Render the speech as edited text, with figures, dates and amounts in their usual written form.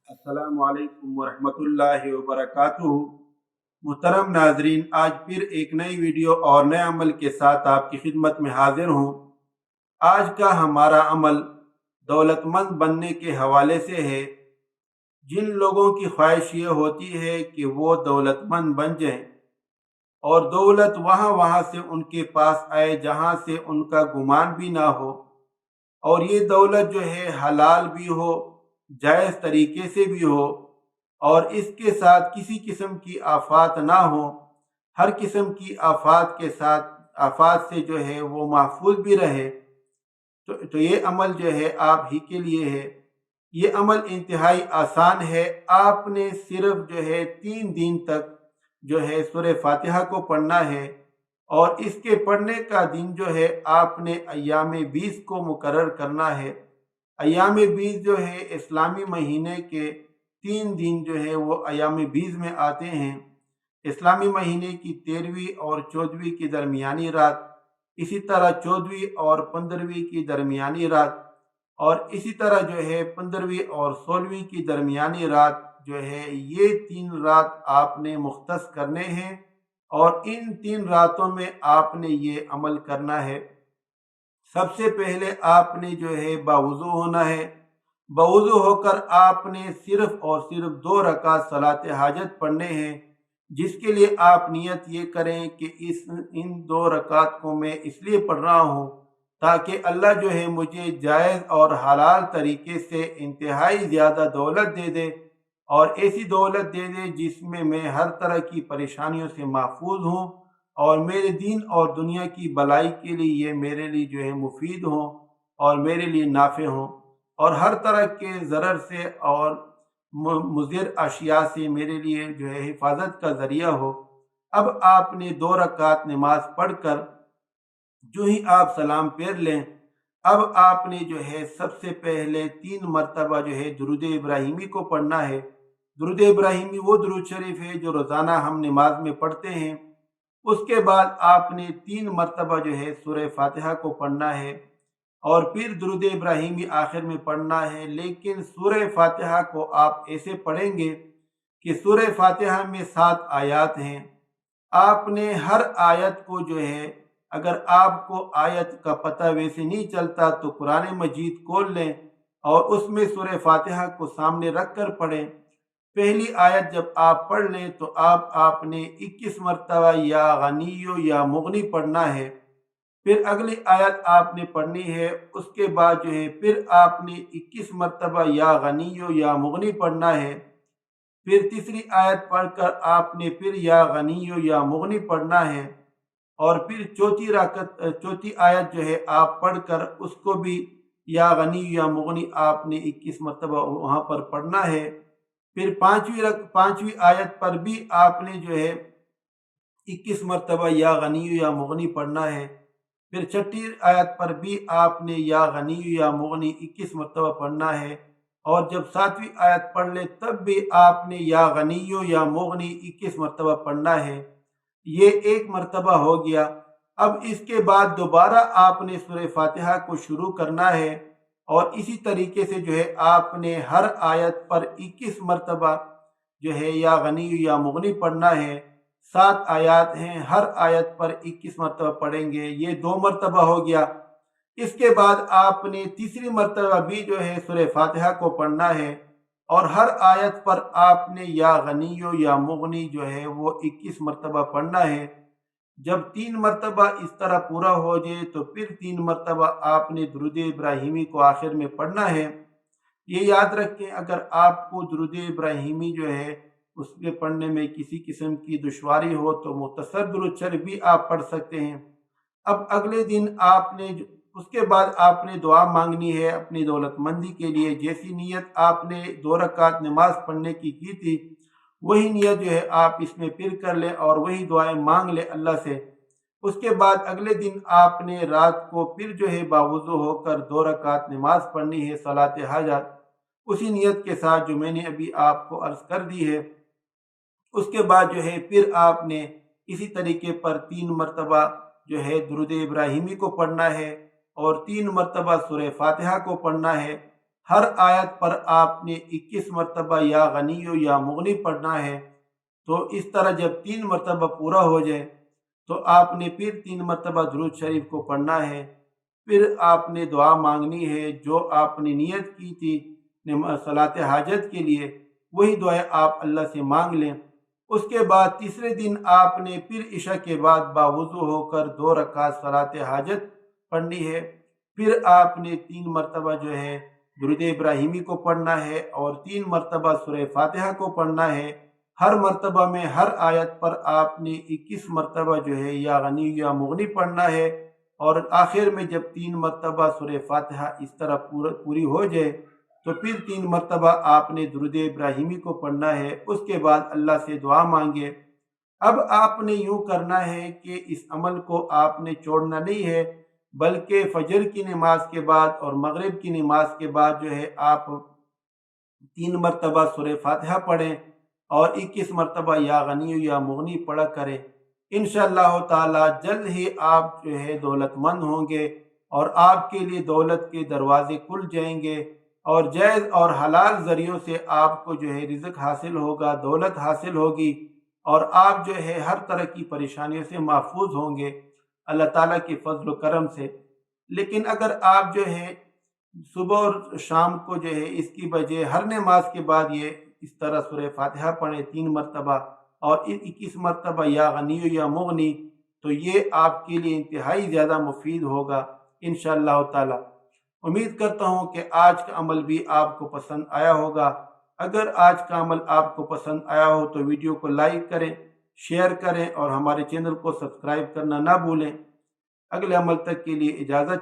السلام علیکم ورحمۃ اللہ وبرکاتہ۔ محترم ناظرین، آج پھر ایک نئی ویڈیو اور نئے عمل کے ساتھ آپ کی خدمت میں حاضر ہوں۔ آج کا ہمارا عمل دولت مند بننے کے حوالے سے ہے۔ جن لوگوں کی خواہش یہ ہوتی ہے کہ وہ دولت مند بن جائیں اور دولت وہاں سے ان کے پاس آئے جہاں سے ان کا گمان بھی نہ ہو، اور یہ دولت جو ہے حلال بھی ہو، جائز طریقے سے بھی ہو، اور اس کے ساتھ کسی قسم کی آفات نہ ہو، ہر قسم کی آفات سے جو ہے وہ محفوظ بھی رہے، تو یہ عمل جو ہے آپ ہی کے لیے ہے۔ یہ عمل انتہائی آسان ہے۔ آپ نے صرف جو ہے 3 دن تک جو ہے سورہ فاتحہ کو پڑھنا ہے، اور اس کے پڑھنے کا دن جو ہے آپ نے ایام 20 کو مقرر کرنا ہے۔ ایام 20 جو ہے اسلامی مہینے کے 3 دن جو ہے وہ ایام 20 میں آتے ہیں۔ اسلامی مہینے کی 13ویں اور 14ویں کی درمیانی رات، اسی طرح 14ویں اور 15ویں کی درمیانی رات، اور اسی طرح جو ہے 15ویں اور 16ویں کی درمیانی رات جو ہے یہ 3 رات آپ نے مختص کرنے ہیں، اور ان 3 راتوں میں آپ نے یہ عمل کرنا ہے۔ سب سے پہلے آپ نے جو ہے باوضو ہونا ہے۔ باوضو ہو کر آپ نے صرف اور صرف 2 رکعت صلاۃ حاجت پڑھنے ہیں، جس کے لیے آپ نیت یہ کریں کہ ان 2 رکعت کو میں اس لیے پڑھ رہا ہوں تاکہ اللہ جو ہے مجھے جائز اور حلال طریقے سے انتہائی زیادہ دولت دے دے، اور ایسی دولت دے دے جس میں ہر طرح کی پریشانیوں سے محفوظ ہوں، اور میرے دین اور دنیا کی بھلائی کے لیے یہ میرے لیے جو ہے مفید ہوں اور میرے لیے نافع ہوں، اور ہر طرح کے ضرر سے اور مضر اشیاء سے میرے لیے جو ہے حفاظت کا ذریعہ ہو۔ اب آپ نے 2 رکعت نماز پڑھ کر جو ہی آپ سلام پھیر لیں، اب آپ نے جو ہے سب سے پہلے 3 مرتبہ جو ہے درود ابراہیمی کو پڑھنا ہے۔ درود ابراہیمی وہ درود شریف ہے جو روزانہ ہم نماز میں پڑھتے ہیں۔ اس کے بعد آپ نے 3 مرتبہ جو ہے سورہ فاتحہ کو پڑھنا ہے، اور پھر درود ابراہیمی آخر میں پڑھنا ہے۔ لیکن سورہ فاتحہ کو آپ ایسے پڑھیں گے کہ سورہ فاتحہ میں 7 آیات ہیں۔ آپ نے ہر آیت کو جو ہے، اگر آپ کو آیت کا پتہ ویسے نہیں چلتا تو قرآن مجید کھول لیں اور اس میں سورہ فاتحہ کو سامنے رکھ کر پڑھیں۔ پہلی آیت جب آپ پڑھ لیں تو آپ نے 21 مرتبہ یا غنیو یا مغنی پڑھنا ہے۔ پھر اگلی آیت آپ نے پڑھنی ہے، اس کے بعد جو ہے پھر آپ نے 21 مرتبہ یا غنیو یا مغنی پڑھنا ہے۔ پھر تیسری آیت پڑھ کر آپ نے پھر یا غنیو یا مغنی پڑھنا ہے، اور پھر چوتھی آیت جو ہے آپ پڑھ کر اس کو بھی یا غنی یا مغنی آپ نے 21 مرتبہ وہاں پر پڑھنا ہے۔ پھر پانچویں آیت پر بھی آپ نے جو ہے 21 مرتبہ یا غنی یا مغنی پڑھنا ہے۔ پھر چھٹی آیت پر بھی آپ نے یا غنی یا مغنی 21 مرتبہ پڑھنا ہے، اور جب 7ویں آیت پڑھ لے تب بھی آپ نے یا غنی یا مغنی 21 مرتبہ پڑھنا ہے۔ یہ 1 مرتبہ ہو گیا۔ اب اس کے بعد دوبارہ آپ نے سورہ فاتحہ کو شروع کرنا ہے، اور اسی طریقے سے جو ہے آپ نے ہر آیت پر 21 مرتبہ جو ہے یا غنی یا مغنی پڑھنا ہے۔ 7 آیات ہیں، ہر آیت پر 21 مرتبہ پڑھیں گے، یہ 2 مرتبہ ہو گیا۔ اس کے بعد آپ نے تیسری مرتبہ بھی جو ہے سورہ فاتحہ کو پڑھنا ہے، اور ہر آیت پر آپ نے یا غنیو یا مغنی جو ہے وہ 21 مرتبہ پڑھنا ہے۔ جب 3 مرتبہ اس طرح پورا ہو جائے تو پھر 3 مرتبہ آپ نے درود ابراہیمی کو آخر میں پڑھنا ہے۔ یہ یاد رکھیں، اگر آپ کو درود ابراہیمی جو ہے اس کے پڑھنے میں کسی قسم کی دشواری ہو تو مختصر درود شریف بھی آپ پڑھ سکتے ہیں۔ اب اگلے دن اس کے بعد آپ نے دعا مانگنی ہے اپنی دولت مندی کے لیے۔ جیسی نیت آپ نے 2 رکعت نماز پڑھنے کی تھی، وہی نیت جو ہے آپ اس میں پھر کر لیں اور وہی دعائیں مانگ لیں اللہ سے۔ اس کے بعد اگلے دن آپ نے رات کو پھر جو ہے باوضو ہو کر 2 رکعت نماز پڑھنی ہے صلاۃ حاجت، اسی نیت کے ساتھ جو میں نے ابھی آپ کو عرض کر دی ہے۔ اس کے بعد جو ہے پھر آپ نے اسی طریقے پر 3 مرتبہ جو ہے درود ابراہیمی کو پڑھنا ہے، اور 3 مرتبہ سورہ فاتحہ کو پڑھنا ہے۔ ہر آیت پر آپ نے 21 مرتبہ یا غنیو یا مغنی پڑھنا ہے۔ تو اس طرح جب 3 مرتبہ پورا ہو جائے تو آپ نے پھر 3 مرتبہ درود شریف کو پڑھنا ہے۔ پھر آپ نے دعا مانگنی ہے جو آپ نے نیت کی تھی صلاۃ حاجت کے لیے، وہی دعائیں آپ اللہ سے مانگ لیں۔ اس کے بعد تیسرے دن آپ نے پھر عشاء کے بعد باوضو ہو کر 2 رکعت صلاۃ حاجت پڑھنی ہے۔ پھر آپ نے 3 مرتبہ جو ہے درود ابراہیمی کو پڑھنا ہے اور 3 مرتبہ سورہ فاتحہ کو پڑھنا ہے۔ ہر مرتبہ میں ہر آیت پر آپ نے 21 مرتبہ جو ہے یا غنی یا مغنی پڑھنا ہے، اور آخر میں جب 3 مرتبہ سورہ فاتحہ اس طرح پوری ہو جائے تو پھر 3 مرتبہ آپ نے درود ابراہیمی کو پڑھنا ہے۔ اس کے بعد اللہ سے دعا مانگے۔ اب آپ نے یوں کرنا ہے کہ اس عمل کو آپ نے چھوڑنا نہیں ہے، بلکہ فجر کی نماز کے بعد اور مغرب کی نماز کے بعد جو ہے آپ 3 مرتبہ سورہ فاتحہ پڑھیں اور 21 مرتبہ یا غنی یا مغنی پڑھا کریں۔ انشاءاللہ تعالی جلد ہی آپ جو ہے دولت مند ہوں گے اور آپ کے لیے دولت کے دروازے کھل جائیں گے، اور جائز اور حلال ذریعوں سے آپ کو جو ہے رزق حاصل ہوگا، دولت حاصل ہوگی، اور آپ جو ہے ہر طرح کی پریشانیوں سے محفوظ ہوں گے اللہ تعالیٰ کے فضل و کرم سے۔ لیکن اگر آپ جو ہے صبح اور شام کو جو ہے اس کی بجائے ہر نماز کے بعد یہ اس طرح سورہ فاتحہ پڑھیں 3 مرتبہ اور 21 مرتبہ یا غنی یا مغنی، تو یہ آپ کے لیے انتہائی زیادہ مفید ہوگا انشاءاللہ تعالی۔ امید کرتا ہوں کہ آج کا عمل بھی آپ کو پسند آیا ہوگا۔ اگر آج کا عمل آپ کو پسند آیا ہو تو ویڈیو کو لائک کریں، شیئر کریں اور ہمارے چینل کو سبسکرائب کرنا نہ بھولیں۔ اگلے عمل تک کے لیے اجازت